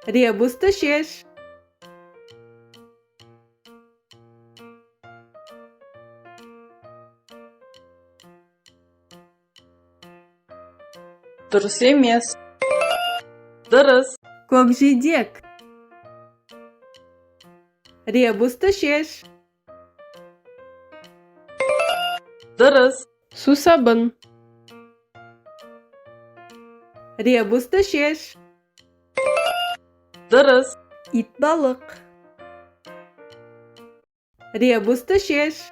Ребусты шеш. Дұрыс емес. Дұрыс. Көкжидек. Ребусты шеш. Дұрыс. Сусабын. Ребусты шеш. Дұрыс. Итбалық. Ребусты шеш.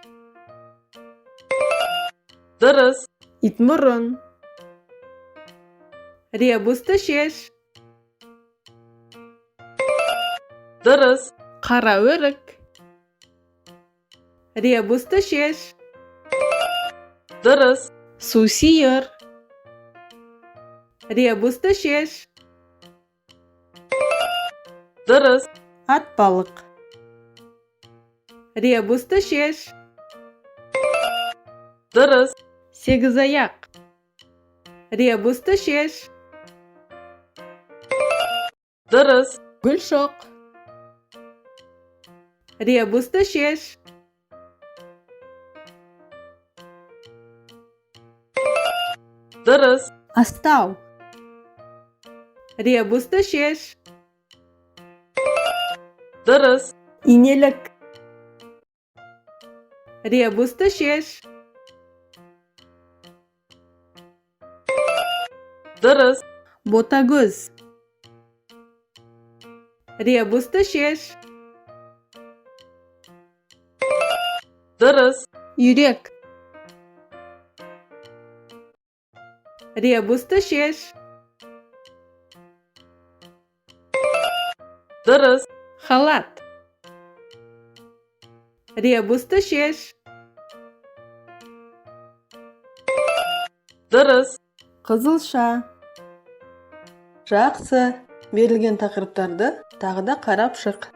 Дұрыс. Итмұрын. Ребусты шеш. Дұрыс. Қара өрік. Ребусты шеш. Дұрыс. Сусиыр. Ребусты шеш. Дұрыс. Атбалық. Ребусты шеш. Дұрыс. Сегізаяқ. Ребусты шеш. Дұрыс. Гүлшоқ. Ребусты шеш. Дұрыс. Астау. Ребусты шеш. Дұрыс. Инелік. Ребусты шеш. Дұрыс. Ботагөз. Ребусты шеш. Дұрыс. Үйрек. Ребусты шеш. Дұрыс. Халат. Ребусты шеш. Дұрыс. Қызылша. Жақсы. Берілген тақырыптарды тағы да қарап шық.